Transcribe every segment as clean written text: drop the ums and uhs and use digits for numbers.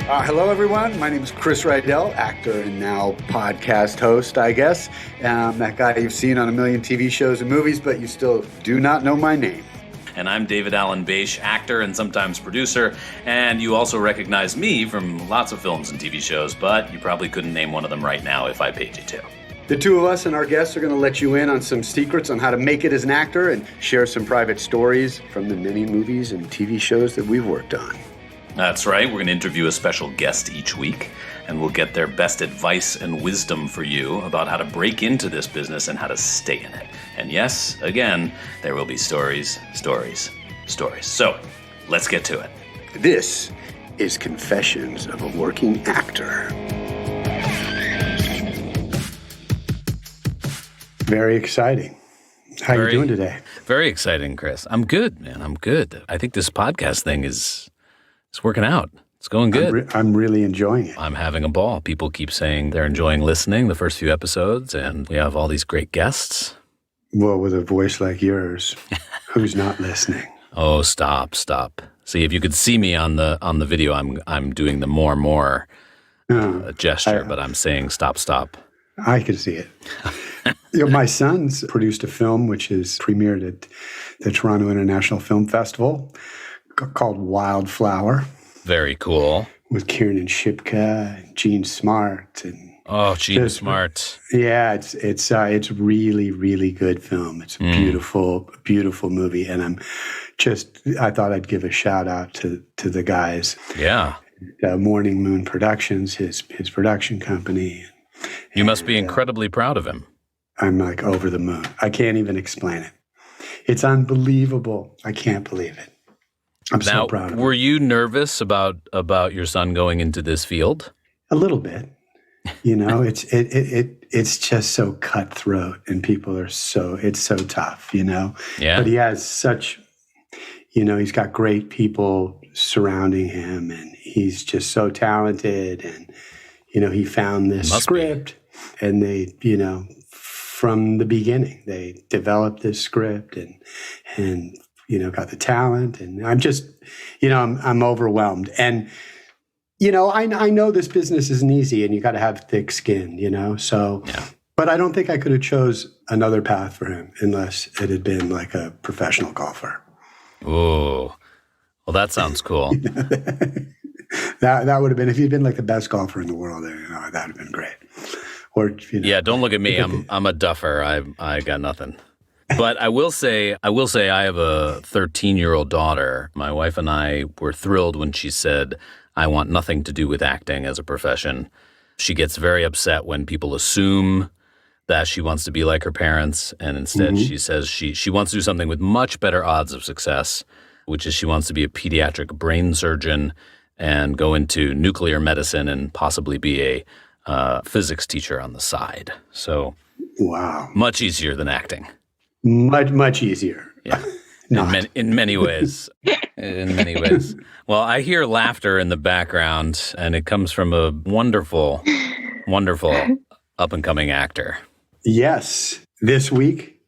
Hello, everyone. My name is Chris Rydell, actor and now podcast host, I guess. That guy you've seen on a million TV shows and movies, but you still do not know my name. And I'm David Allen Bache, actor and sometimes producer. And you also recognize me from lots of films and TV shows, but you probably couldn't name one of them right now if I paid you to. The two of us and our guests are going to let you in on some secrets on how to make it as an actor and share some private stories from the many movies and TV shows that we've worked on. That's right. We're going to interview a special guest each week, and we'll get their best advice and wisdom for you about how to break into this business and how to stay in it. And yes, again, there will be stories, stories, stories. So let's get to it. This is Confessions of a Working Actor. Very exciting. How are you doing today? Very exciting, Chris. I'm good, man. I'm good. I think this podcast thing is working out. It's going good. I'm really enjoying it. I'm having a ball. People keep saying they're enjoying listening the first few episodes, and we have all these great guests. Well, with a voice like yours, who's not listening? Oh, stop. See, if you could see me on the video, I'm doing the more gesture, but I'm saying stop. I could see it. My son's produced a film which is premiered at the Toronto International Film Festival called Wildflower. Very cool. With Kiernan Shipka and Gene Smart and Gene Smart. Yeah, it's really, really good film. It's a beautiful movie, and I thought I'd give a shout out to the guys. Yeah. Morning Moon Productions, his production company. You must be incredibly proud of him. I'm like over the moon. I can't even explain it. It's unbelievable. I can't believe it. I'm so proud of him. Were you nervous about your son going into this field? A little bit. You know, it's just so cutthroat, and people are it's so tough, you know. Yeah. But he has he's got great people surrounding him, and he's just so talented, and he found this script, and they, from the beginning, they developed this script and got the talent, and I'm just, I'm overwhelmed. And, I know this business isn't easy, and you got to have thick skin, so, yeah. But I don't think I could have chose another path for him unless it had been like a professional golfer. Oh, well, that sounds cool. That would have been, if he'd been like the best golfer in the world, that would have been great. Or, yeah, don't look at me. I'm a duffer. I got nothing. But I will say I have a 13-year-old daughter. My wife and I were thrilled when she said, I want nothing to do with acting as a profession. She gets very upset when people assume that she wants to be like her parents, and instead she says she wants to do something with much better odds of success, which is she wants to be a pediatric brain surgeon and go into nuclear medicine and possibly be a physics teacher on the side. So, wow, much easier than acting. Much easier. Yeah, in many ways. In many ways. Well, I hear laughter in the background, and it comes from a wonderful, wonderful up-and-coming actor. Yes, this week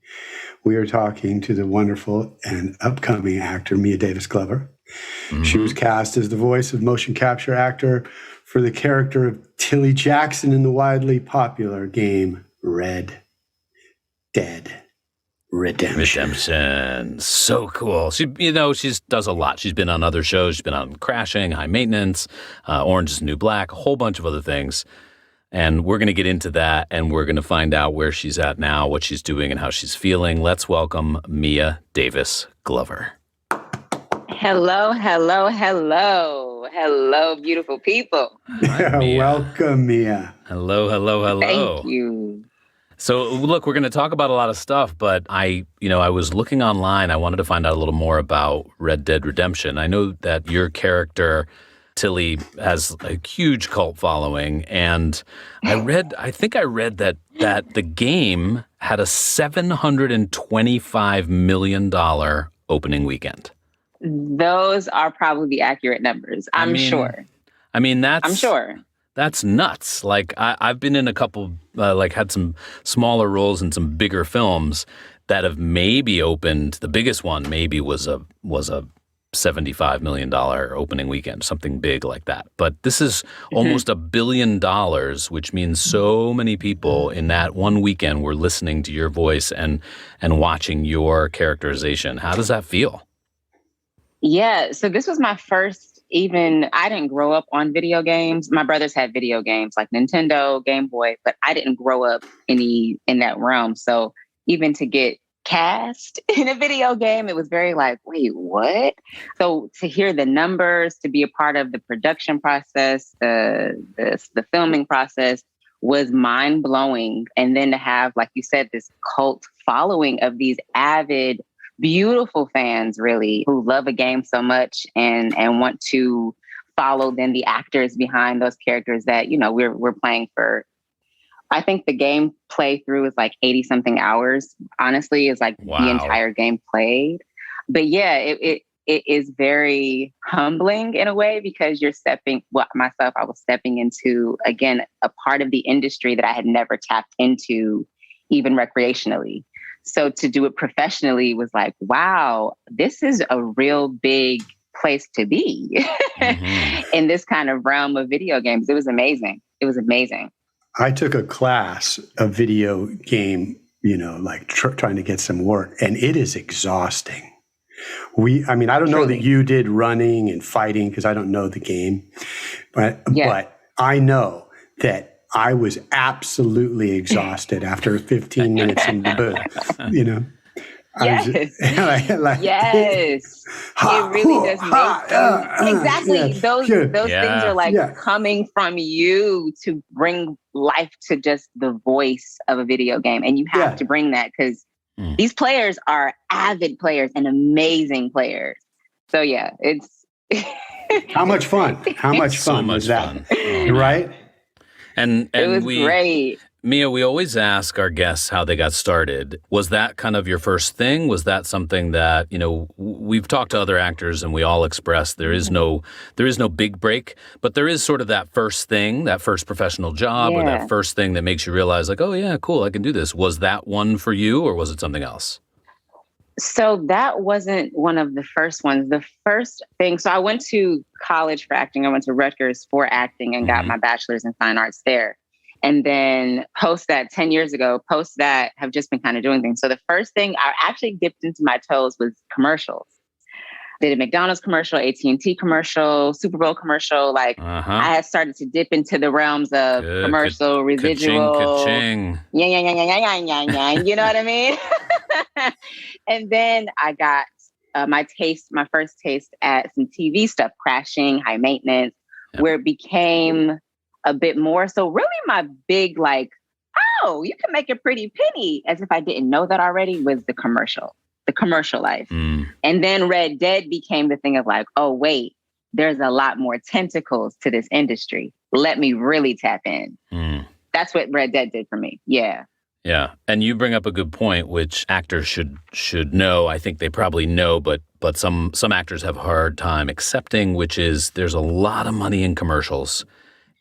we are talking to the wonderful and upcoming actor Meeya Davis-Glover. Mm-hmm. She was cast as the voice of motion capture actor for the character of Tilly Jackson in the widely popular game Red Dead Redemption. So cool. She does a lot. She's been on other shows. She's been on Crashing, High Maintenance, Orange is the New Black, a whole bunch of other things. And we're going to get into that, and we're going to find out where she's at now, what she's doing, and how she's feeling. Let's welcome Meeya Davis-Glover. Hello, beautiful people. Hi, welcome, Meeya. Hello. Thank you. So, look, we're going to talk about a lot of stuff, but I was looking online. I wanted to find out a little more about Red Dead Redemption. I know that your character, Tilly, has a huge cult following, and I think I read that the game had a $725 million opening weekend. Those are probably the accurate numbers. I'm sure. I'm sure. That's nuts. Like I've been in a couple, had some smaller roles in some bigger films that have maybe opened. The biggest one maybe was a $75 million opening weekend, something big like that. But this is almost $1 billion, which means so many people in that one weekend were listening to your voice and watching your characterization. How does that feel? Yeah, so this was my first I didn't grow up on video games. My brothers had video games like Nintendo, Game Boy, but I didn't grow up in that realm. So even to get cast in a video game, it was very like, wait, what? So to hear the numbers, to be a part of the production process, the filming process was mind blowing. And then to have, like you said, this cult following of these avid, beautiful fans, really, who love a game so much and want to follow then the actors behind those characters that, we're playing for. I think the game playthrough is like 80 something hours. Honestly, is like the entire game played. But yeah, it is very humbling in a way because I was stepping into, again, a part of the industry that I had never tapped into even recreationally. So to do it professionally was like, wow, this is a real big place to be in this kind of realm of video games. It was amazing. I took a class, a video game, trying to get some work, and it is exhausting. I don't know that you did running and fighting because I don't know the game, but I know that I was absolutely exhausted after 15 minutes in the booth, Yes. Yes. It really does make exactly. Yeah, those things are like coming from you to bring life to just the voice of a video game. And you have to bring that because these players are avid players and amazing players. So yeah, it's how much fun? How much fun was that? Right? And it was great. Meeya, we always ask our guests how they got started. Was that kind of your first thing? Was that something that, we've talked to other actors and we all express there is no big break, but there is sort of that first thing, that first professional job or that first thing that makes you realize like, oh yeah, cool, I can do this. Was that one for you or was it something else? So that wasn't one of the first ones. The first thing, so I went to college for acting. I went to Rutgers for acting and got my bachelor's in fine arts there. And then 10 years ago, have just been kind of doing things. So the first thing I actually dipped into my toes was commercials. Did a McDonald's commercial, AT&T commercial, Super Bowl commercial. Like I had started to dip into the realms of commercial, residual. Ka-ching. Yeah. You know what I mean? And then I got my first taste at some TV stuff, Crashing, High Maintenance, where it became a bit more. So really my big you can make a pretty penny, as if I didn't know that already, was the commercial life. And then Red Dead became the thing of like, oh, wait, there's a lot more tentacles to this industry. Let me really tap in. That's what Red Dead did for me. Yeah. Yeah. And you bring up a good point, which actors should know. I think they probably know, but some actors have a hard time accepting, which is there's a lot of money in commercials.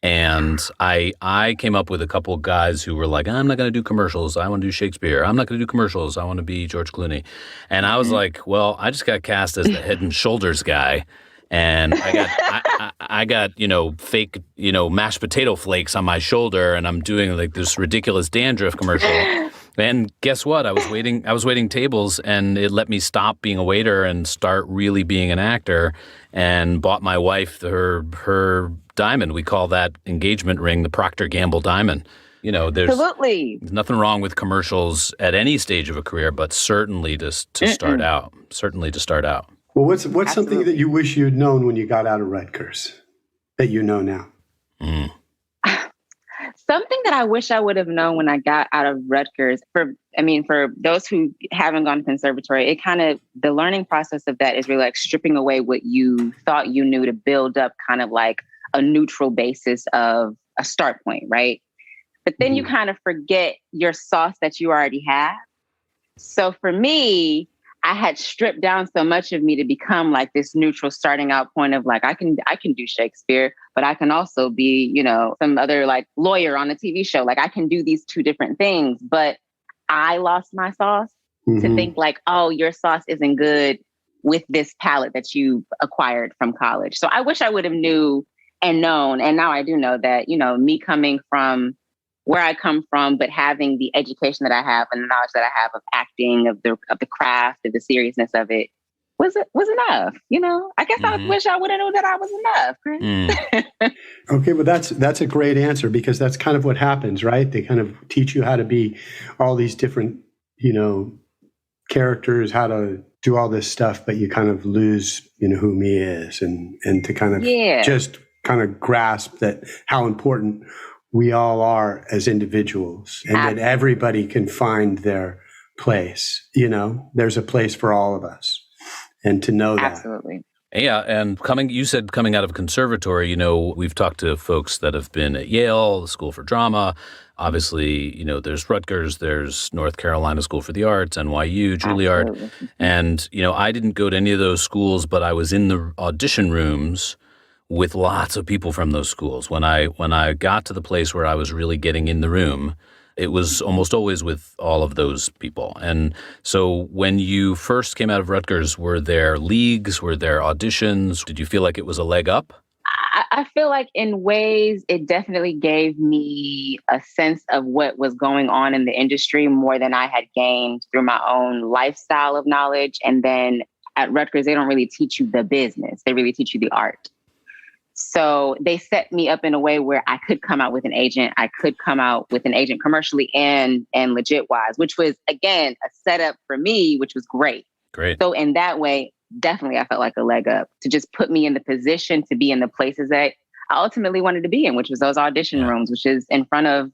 And I came up with a couple of guys who were like, I'm not going to do commercials. I want to do Shakespeare. I'm not going to do commercials. I want to be George Clooney. And I was like, well, I just got cast as the Head and Shoulders guy. And I got fake, mashed potato flakes on my shoulder and I'm doing like this ridiculous dandruff commercial. And guess what? I was waiting tables and it let me stop being a waiter and start really being an actor and bought my wife her diamond. We call that engagement ring the Procter & Gamble diamond. There's nothing wrong with commercials at any stage of a career, but certainly to start out. Well, what's something that you wish you'd known when you got out of Rutgers that you know now? Something that I wish I would have known when I got out of Rutgers, for those who haven't gone to conservatory, it kind of, the learning process of that is really like stripping away what you thought you knew to build up kind of like a neutral basis of a start point, right? But then you kind of forget your sauce that you already have. So for me, I had stripped down so much of me to become like this neutral starting out point of like, I can do Shakespeare, but I can also be, some other like lawyer on a TV show. Like I can do these two different things, but I lost my sauce to think like, oh, your sauce isn't good with this palette that you acquired from college. So I wish I would have knew and known. And now I do know that, me coming from where I come from, but having the education that I have and the knowledge that I have of acting, of the craft, of the seriousness of it, was enough. I guess I wish I would have known that I was enough, Chris. Okay, well, that's a great answer, because that's kind of what happens, right? They kind of teach you how to be all these different, characters, how to do all this stuff, but you kind of lose, who Meeya is, and to kind of just kind of grasp that how important we all are as individuals, and that everybody can find their place. There's a place for all of us. And to know that. Absolutely. Yeah, and you said coming out of conservatory, we've talked to folks that have been at Yale, the School for Drama. Obviously, there's Rutgers, there's North Carolina School for the Arts, NYU, Juilliard. Absolutely. And, I didn't go to any of those schools, but I was in the audition rooms with lots of people from those schools. When I got to the place where I was really getting in the room, it was almost always with all of those people. And so when you first came out of Rutgers, were there leagues? Were there auditions? Did you feel like it was a leg up? I feel like in ways it definitely gave me a sense of what was going on in the industry more than I had gained through my own lifestyle of knowledge. And then at Rutgers, they don't really teach you the business. They really teach you the art. So they set me up in a way where I could come out with an agent. I could come out with an agent commercially and legit wise, which was, again, a setup for me, which was great. Great. So in that way, definitely I felt like a leg up to just put me in the position to be in the places that I ultimately wanted to be in, which was those audition rooms, which is in front of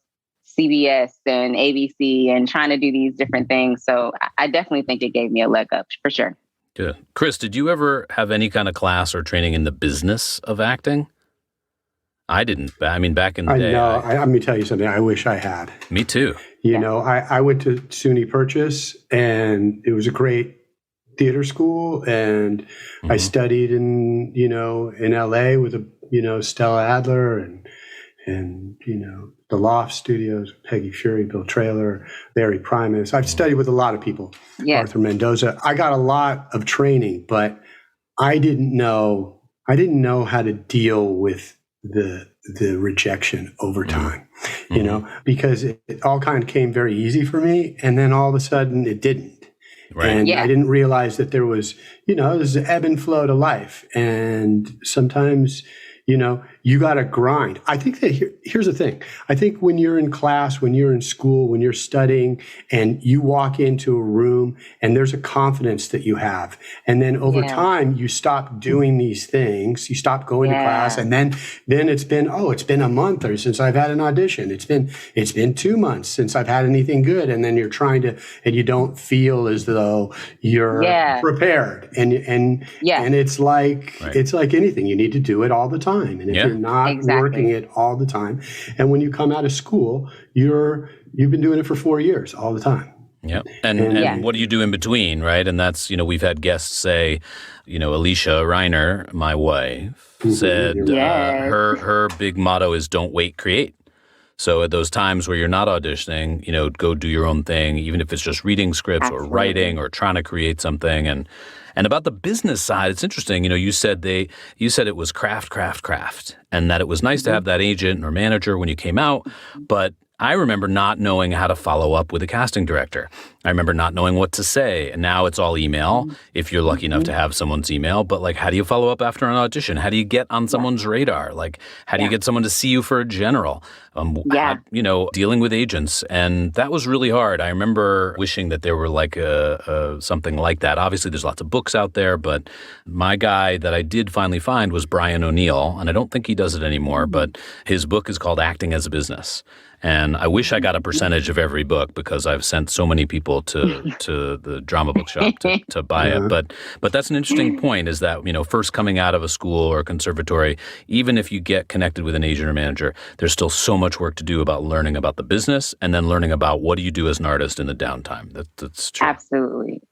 CBS and ABC and trying to do these different things. So I definitely think it gave me a leg up for sure. Good. Chris, did you ever have any kind of class or training in the business of acting? I didn't. I mean, back in the day. I know. Let me tell you something. I wish I had. Me too. I went to SUNY Purchase, and it was a great theater school, and I studied in LA with Stella Adler and the Loft Studios, Peggy Fury, Bill Traylor, Larry Primus. I've studied with a lot of people, Arthur Mendoza. I got a lot of training, but I didn't know how to deal with the rejection over time, because it all kind of came very easy for me, and then all of a sudden it didn't. Right. And I didn't realize that there was, there's an ebb and flow to life, and sometimes you got to grind. I think that here's the thing. I think when you're in class, when you're in school, when you're studying, and you walk into a room and there's a confidence that you have, and then over time you stop doing these things, you stop going to class, and then it's been a month or since I've had an audition. It's been 2 months since I've had anything good, and then you're trying to, and you don't feel as though you're prepared, and it's like it's like anything. You need to do it all the time. And if you're not working it all the time, and when you come out of school, you've been doing it for 4 years all the time. Yeah. And what do you do in between, right? And that's, we've had guests say, Alicia Reiner, my wife, said her big motto is don't wait, create. So at those times where you're not auditioning, go do your own thing, even if it's just reading scripts or writing or trying to create something. And about the business side, it's interesting. You said it was craft, and that it was nice to have that agent or manager when you came out. But I remember not knowing how to follow up with a casting director. I remember not knowing what to say. And now it's all email, if you're lucky enough to have someone's email. But how do you follow up after an audition? How do you get on someone's radar? How do you get someone to see you for a general? Dealing with agents. And that was really hard. I remember wishing that there were something like that. Obviously, there's lots of books out there, but my guy that I did finally find was Brian O'Neill. And I don't think he does it anymore, but his book is called Acting as a Business. And I wish I got a percentage of every book, because I've sent so many people to the drama bookshop to buy it. But that's an interesting point, is that, first coming out of a school or a conservatory, even if you get connected with an agent or manager, there's still so much work to do about learning about the business, and then learning about what do you do as an artist in the downtime. That's true.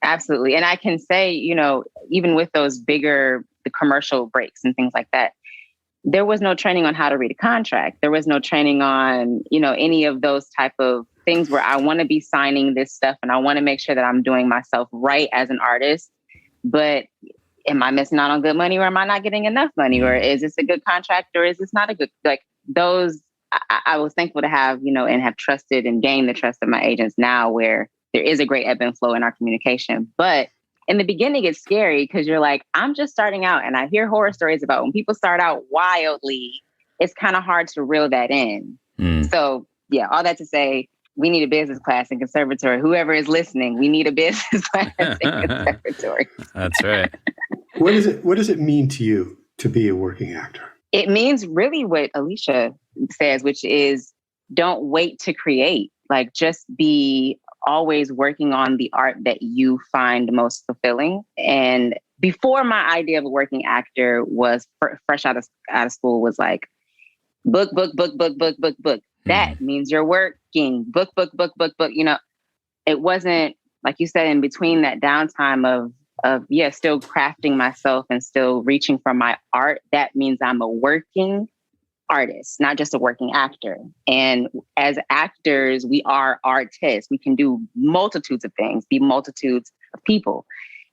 Absolutely. And I can say, even with those the commercial breaks and things like that, there was no training on how to read a contract. There was no training on, any of those type of things where I want to be signing this stuff and I want to make sure that I'm doing myself right as an artist. But am I missing out on good money, or am I not getting enough money? Or is this a good contract, or is this not a good, like those, I was thankful to have, and have trusted and gained the trust of my agents now, where there is a great ebb and flow in our communication. But in the beginning, it's scary because you're like, I'm just starting out, and I hear horror stories about when people start out wildly, it's kind of hard to reel that in. So yeah, all that to say, we need a business class in conservatory. Whoever is listening, we need a business class in conservatory. That's right. What does it mean to you to be a working actor? It means really what Alicia says, which is don't wait to create. Like, just be always working on the art that you find most fulfilling. And before, my idea of a working actor was fresh out of school was like book. That means you're working. Book. It wasn't, like you said, in between that downtime of still crafting myself and still reaching for my art. That means I'm a working artist, not just a working actor. And as actors, we are artists. We can do multitudes of things, be multitudes of people.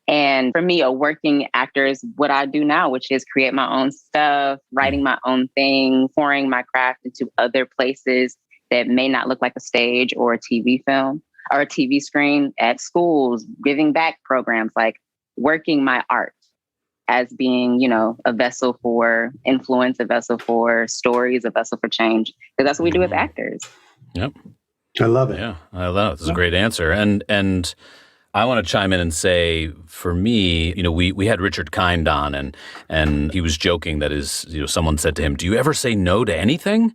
And for me, a working actor is what I do now, which is create my own stuff, writing my own thing, pouring my craft into other places that may not look like a stage or a TV film or a TV screen, at schools, giving back programs, like working my art as being, a vessel for influence, a vessel for stories, a vessel for change. Because that's what we do as actors. Yep. I love it. Yeah, I love it. It's a great answer. And I want to chime in and say, for me, we had Richard Kind on, and he was joking that someone said to him, "Do you ever say no to anything?"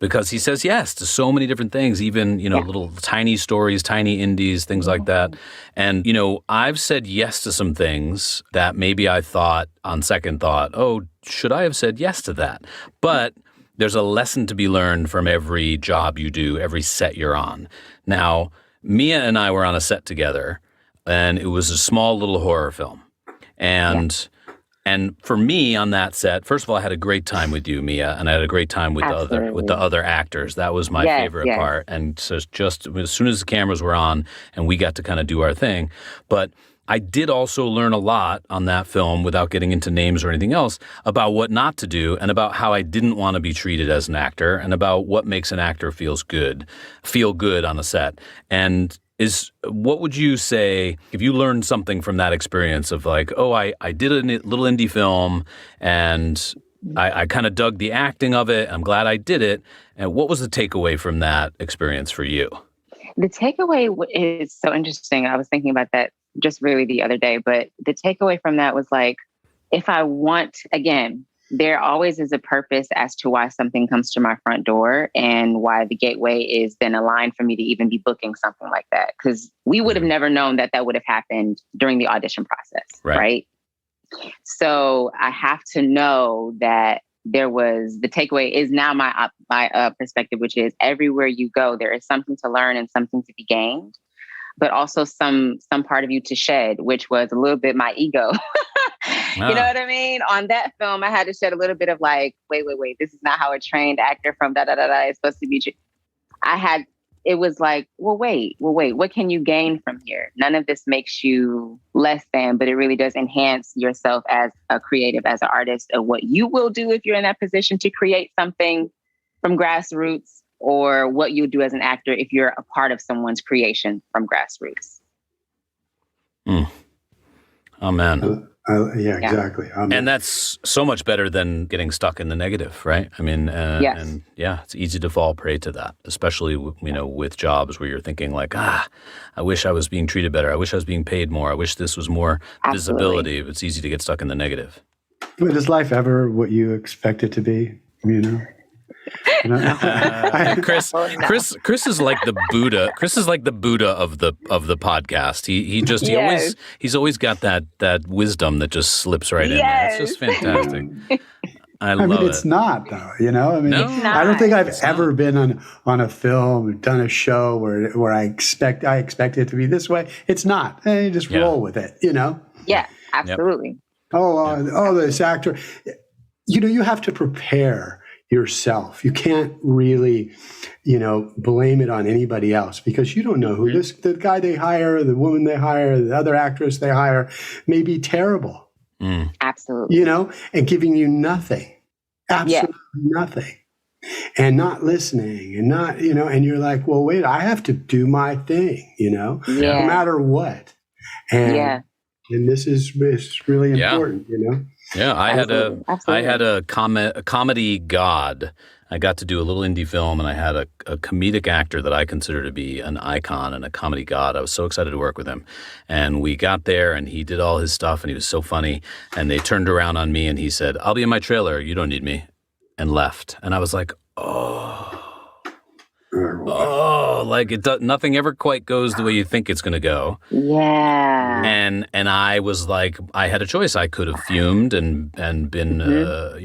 Because he says yes to so many different things, even, little tiny stories, tiny indies, things like that. And, I've said yes to some things that maybe I thought on second thought, oh, should I have said yes to that? But there's a lesson to be learned from every job you do, every set you're on. Now, Meeya and I were on a set together, and it was a small little horror film. And for me on that set, first of all, I had a great time with you, Meeya, and I had a great time with the other actors. That was my favorite part. And so just as soon as the cameras were on and we got to kind of do our thing. But I did also learn a lot on that film, without getting into names or anything else, about what not to do and about how I didn't want to be treated as an actor and about what makes an actor feel good on a set. And what would you say if you learned something from that experience of like, oh, I did a little indie film and I kind of dug the acting of it. I'm glad I did it. And what was the takeaway from that experience for you? The takeaway is so interesting. I was thinking about that just really the other day, but the takeaway from that was like, if I want, again, there always is a purpose as to why something comes to my front door and why the gateway is then aligned for me to even be booking something like that. Because we would have never known that would have happened during the audition process, right? So I have to know that the takeaway is now my perspective, which is everywhere you go, there is something to learn and something to be gained, but also some part of you to shed, which was a little bit my ego. You know what I mean? On that film, I had to shed a little bit of like, wait, this is not how a trained actor from is supposed to be. It was like, wait, what can you gain from here? None of this makes you less than, but it really does enhance yourself as a creative, as an artist, of what you will do if you're in that position to create something from grassroots, or what you do as an actor if you're a part of someone's creation from grassroots. Oh, man. Yeah, exactly. And that's so much better than getting stuck in the negative, right? I mean, and it's easy to fall prey to that, especially, with jobs where you're thinking like, I wish I was being treated better. I wish I was being paid more. I wish this was more visibility. It's easy to get stuck in the negative. But is life ever what you expect it to be? Chris is like the Buddha. Chris is like the Buddha of the podcast. He's always got that wisdom that just slips right in there. It's just fantastic. I love it. It's not though, No, I don't think I've ever been on a film or done a show where I expect it to be this way. It's not. You just roll with it, Yeah, absolutely. Yep. This actor. You have to prepare yourself. You can't really, blame it on anybody else, because you don't know who the guy they hire, the woman they hire, the other actress they hire may be terrible. Absolutely. And giving you nothing, absolutely nothing, and not listening, and not, and you're like, well, wait, I have to do my thing, no matter what. And this is really important, Yeah, I had a comedy god. I got to do a little indie film, and I had a comedic actor that I consider to be an icon and a comedy god. I was so excited to work with him. And we got there, and he did all his stuff, and he was so funny. And they turned around on me, and he said, "I'll be in my trailer. You don't need me," and left. And I was like, like nothing ever quite goes the way you think it's going to go. Yeah. And I was like, I had a choice. I could have fumed and been,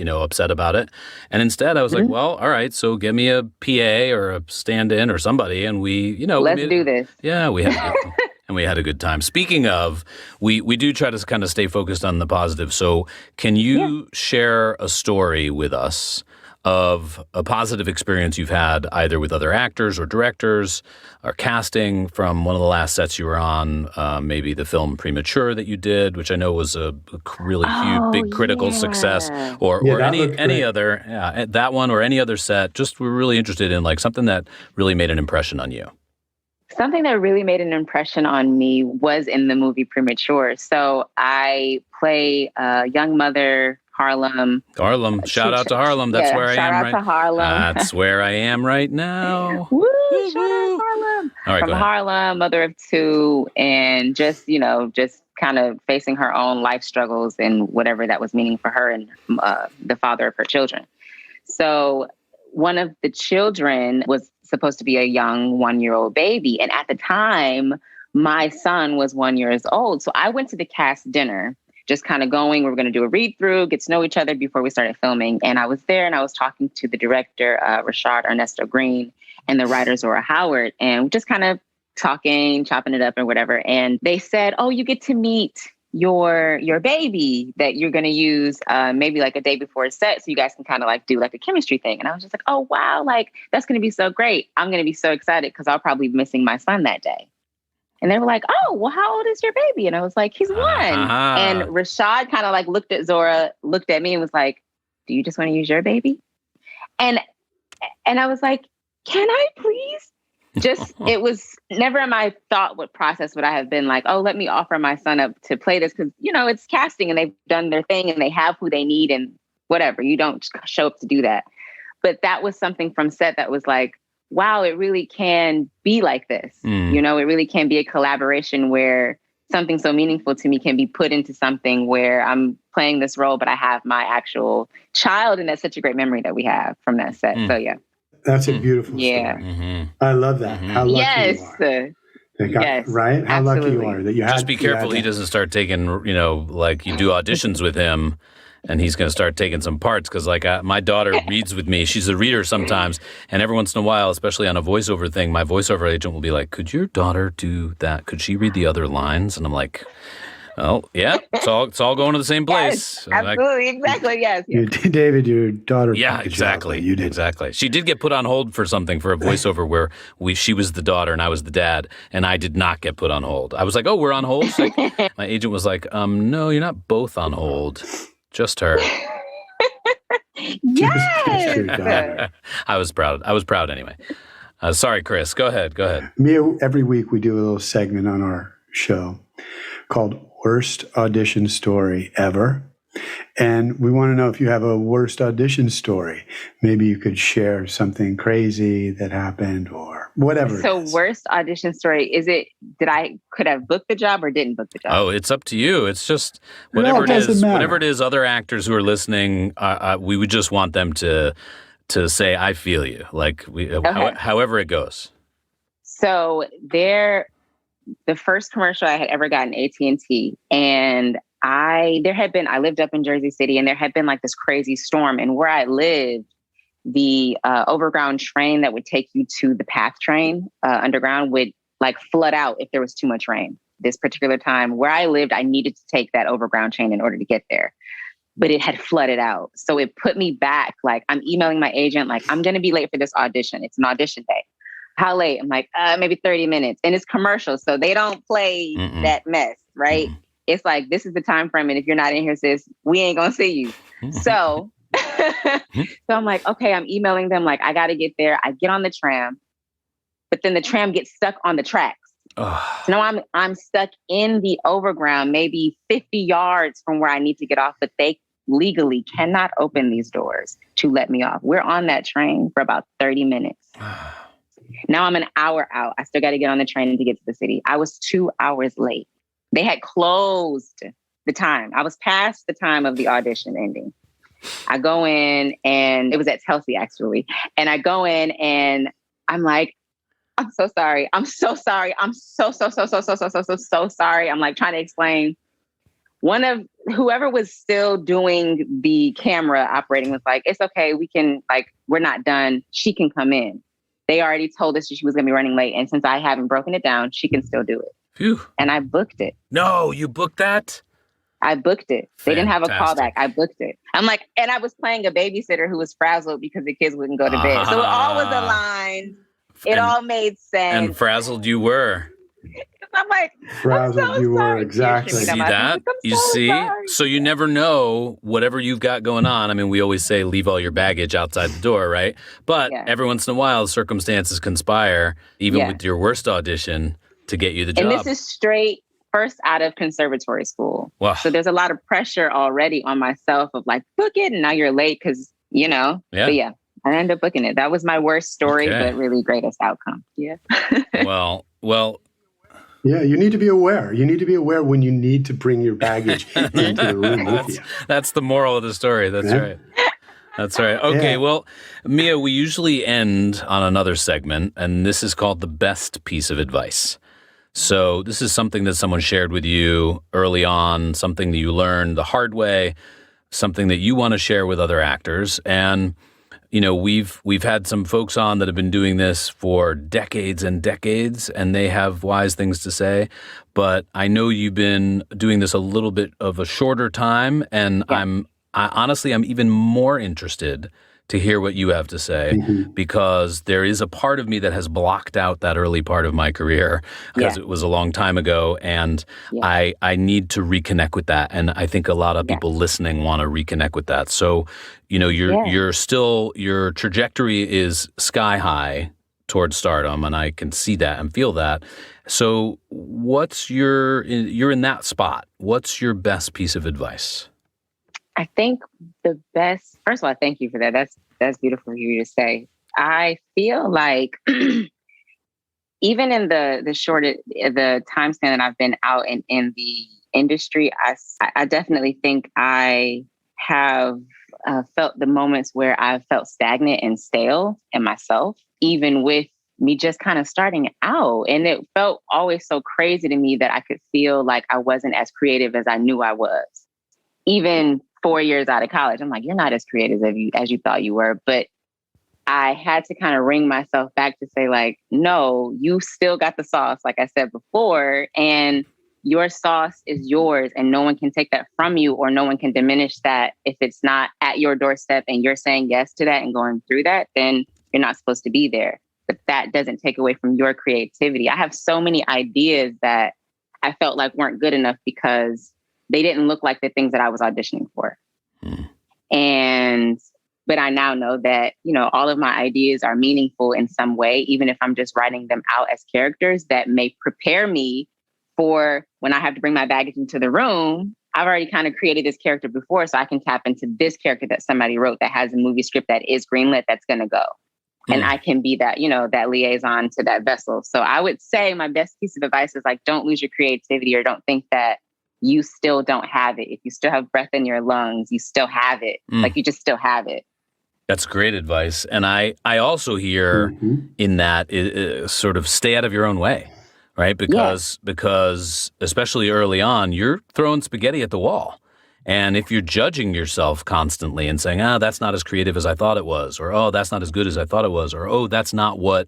upset about it. And instead I was like, well, all right, so give me a PA or a stand-in or somebody. And let's do this. Yeah, we had a good time. Speaking of, we do try to kind of stay focused on the positive. So can you share a story with us of a positive experience you've had either with other actors or directors or casting from one of the last sets you were on, maybe the film Premature that you did, which I know was a really huge, big critical success, or any other, that one or any other set. Just we're really interested in like something that really made an impression on you. Something that really made an impression on me was in the movie Premature. So I play a young mother, Harlem. Shout out to Harlem. That's where I am. Shout out to Harlem. That's where I am right now. Woo, shout out to Harlem. All right, from Harlem, mother of two, and just kind of facing her own life struggles and whatever that was meaning for her and the father of her children. So one of the children was supposed to be a young 1-year-old baby. And at the time, my son was 1 year old. So I went to the cast dinner, just kind of going, we were going to do a read through, get to know each other before we started filming. And I was there and I was talking to the director, Rashad Ernesto Green, and the writer, Zora Howard, and just kind of talking, chopping it up and whatever. And they said, oh, you get to meet your baby that you're going to use maybe like a day before a set, so you guys can kind of like do like a chemistry thing. And I was just like, oh, wow, like that's going to be so great. I'm going to be so excited because I'll probably be missing my son that day. And they were like, oh, well, how old is your baby? And I was like, he's 1. And Rashad kind of like looked at Zora, looked at me and was like, do you just want to use your baby? And I was like, can I please? It was never in my thought what process would I have been like, oh, let me offer my son up to play this. Because, it's casting and they've done their thing and they have who they need and whatever. You don't show up to do that. But that was something from set that was like, wow, it really can be like this. It really can be a collaboration where something so meaningful to me can be put into something where I'm playing this role, but I have my actual child. And that's such a great memory that we have from that set. So, yeah. That's a beautiful story. Mm-hmm. I love that. How lucky you are. Yes. Right? How lucky you are that you have. Just be careful he doesn't start taking, like you do auditions with him and he's going to start taking some parts. Because like my daughter reads with me. She's a reader sometimes. And every once in a while, especially on a voiceover thing, my voiceover agent will be like, could your daughter do that? Could she read the other lines? And I'm like, oh, yeah, it's all going to the same place. Yes, absolutely, exactly, yes. David, your daughter. Yeah, exactly. You did. Exactly. She did get put on hold for something for a voiceover where she was the daughter and I was the dad, and I did not get put on hold. I was like, oh, we're on hold? Like, my agent was like, no, you're not both on hold. Just her. Yes! I was proud anyway. Sorry, Chris. Go ahead. Meeya, every week we do a little segment on our show called Worst Audition Story Ever. And we want to know if you have a worst audition story. Maybe you could share something crazy that happened or whatever. So worst audition story, is it that I could have booked the job or didn't book the job? Oh, it's up to you. It's just whatever it is, other actors who are listening, we would just want them to say, I feel you. Like however it goes. So the first commercial I had ever gotten AT&T, and I lived up in Jersey City, and there had been like this crazy storm, and where I lived, the overground train that would take you to the PATH train underground would like flood out if there was too much rain. This particular time where I lived, I needed to take that overground train in order to get there. but it had flooded out. So it put me back. Like, I'm emailing my agent, like, I'm going to be late for this audition. It's an audition day. How late? I'm like, maybe 30 minutes. And it's commercial, so they don't play that mess, right? It's like, this is the time frame, and if you're not in here, sis, we ain't gonna see you. So, so I'm like, okay, I'm emailing them, like, I gotta get there. I get on the tram, but then the tram gets stuck on the tracks. So now I'm stuck in the overground, maybe 50 yards from where I need to get off, but they legally cannot open these doors to let me off. We're on that train for about 30 minutes. Now I'm an hour out. I still got to get on the train to get to the city. I was 2 hours late. They had closed the time. I was past the time of the audition ending. I go in, and it was at Chelsea, actually. And I go in, and I'm like, I'm so sorry. I'm so sorry. I'm so sorry. I'm like trying to explain. One of whoever was still doing the camera operating was like, it's okay. We can, like, we're not done. She can come in. They already told us she was going to be running late. And since I haven't broken it down, she can still do it. Phew. And I booked it. No, you booked that? I booked it. They didn't have a Fantastic. callback. I booked it. I'm like, and I was playing a babysitter who was frazzled because the kids wouldn't go to bed. So it all was aligned. It all made sense. And frazzled you were. I'm like, frazzled I'm so you sorry. were, exactly. See I'm like, that? I'm You so see? sorry. So you never know whatever you've got going on. I mean, we always say leave all your baggage outside the door, right? But every once in a while, circumstances conspire, even with your worst audition, to get you the job. And this is straight first out of conservatory school. Wow. So there's a lot of pressure already on myself of like, book it, and now you're late because, you know. Yeah. But yeah, I ended up booking it. That was my worst story, but really greatest outcome. Yeah. Well. Yeah, you need to be aware. You need to be aware when you need to bring your baggage into the room with you. That's the moral of the story. That's right. That's right. Okay, well, Meeya, we usually end on another segment, and this is called the best piece of advice. So this is something that someone shared with you early on, something that you learned the hard way, something that you want to share with other actors. And you know, we've had some folks on that have been doing this for decades and decades, and they have wise things to say. But I know you've been doing this a little bit of a shorter time, and I'm even more interested to hear what you have to say, because there is a part of me that has blocked out that early part of my career because it was a long time ago, and I need to reconnect with that. And I think a lot of people listening want to reconnect with that. So, you know, your trajectory is sky high towards stardom, and I can see that and feel that. So you're in that spot. What's your best piece of advice? I think the best, first of all, thank you for that. That's beautiful of you to say. I feel like even in the time span that I've been out in the industry, I definitely think I have felt the moments where I've felt stagnant and stale in myself, even with me just kind of starting out. And it felt always so crazy to me that I could feel like I wasn't as creative as I knew I was. Even 4 years out of college, I'm like, you're not as creative as you thought you were. But I had to kind of ring myself back to say, like, no, you still got the sauce, like I said before, and your sauce is yours, and no one can take that from you, or no one can diminish that. If it's not at your doorstep and you're saying yes to that and going through that, then you're not supposed to be there. But that doesn't take away from your creativity. I have so many ideas that I felt like weren't good enough because they didn't look like the things that I was auditioning for. But I now know that, you know, all of my ideas are meaningful in some way, even if I'm just writing them out as characters that may prepare me for when I have to bring my baggage into the room. I've already kind of created this character before, so I can tap into this character that somebody wrote that has a movie script that is greenlit that's going to go. And I can be that, you know, that liaison to that vessel. So I would say my best piece of advice is, like, don't lose your creativity, or don't think that you still don't have it. If you still have breath in your lungs, you still have it. Like, you just still have it. That's great advice. And I also hear in that sort of stay out of your own way, right? Because especially early on, you're throwing spaghetti at the wall. And if you're judging yourself constantly and saying, that's not as creative as I thought it was, or, that's not as good as I thought it was, or, that's not what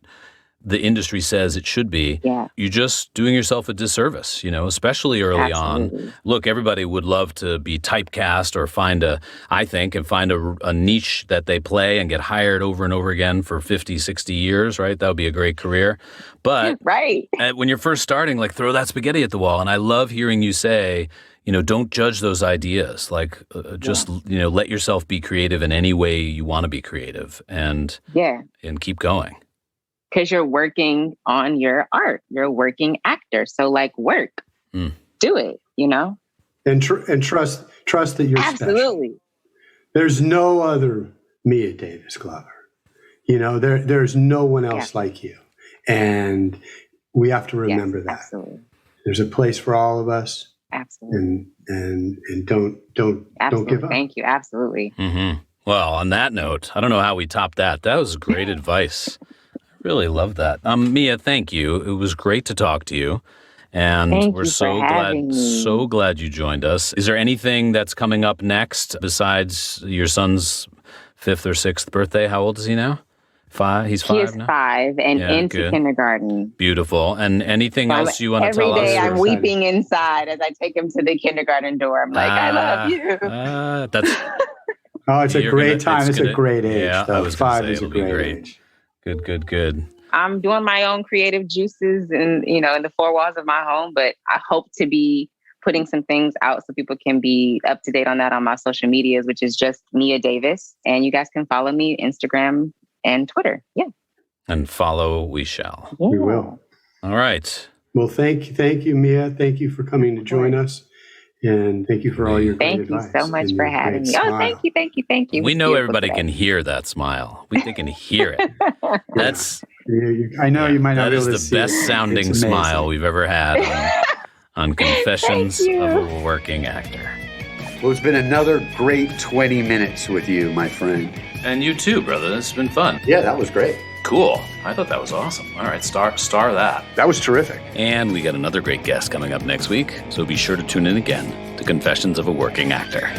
the industry says it should be, you're just doing yourself a disservice, especially early on. Look, everybody would love to be typecast or find a niche that they play and get hired over and over again for 50, 60 years, right? That would be a great career. But when you're first starting, like, throw that spaghetti at the wall. And I love hearing you say, don't judge those ideas. Like, just, let yourself be creative in any way you want to be creative and keep going. Because you're working on your art. You're a working actor. So, like, work. Do it, And trust that you're Absolutely. special. There's no other Meeya Davis-Glover. There's no one else like you. And we have to remember that. Absolutely. There's a place for all of us. Absolutely. And don't give up. Thank you. Absolutely. Mm-hmm. Well, on that note, I don't know how we top that. That was great advice. Really love that. Meeya, thank you. It was great to talk to you. And we're so glad you joined us. Is there anything that's coming up next besides your son's 5th or 6th birthday? How old is he now? 5? He's 5 now? He is 5 and into kindergarten. Beautiful. And anything else you want to tell us? Every day I'm weeping inside as I take him to the kindergarten door. I'm like, I love you. It's a great time. It's a great age. Yeah, I was 5 is it'll a be great great. age. Good. I'm doing my own creative juices in the 4 walls of my home, but I hope to be putting some things out so people can be up to date on that on my social medias, which is just Meeya Davis. And you guys can follow me Instagram and Twitter. Yeah. And follow we shall. Yeah. We will. All right. Well, thank you, Meeya. Thank you for coming to join us. And thank you for all your great advice. Thank you so much for having me. Smile. Oh, thank you. We know everybody can hear that smile. They can hear it. That's. I know you might not be able to see it. That is the best sounding smile we've ever had on Confessions of a Working Actor. Well, it's been another great 20 minutes with you, my friend. And you too, brother. It's been fun. Yeah, that was great. Cool. I thought that was awesome. All right, star that. That was terrific. And we got another great guest coming up next week, so be sure to tune in again to Confessions of a Working Actor.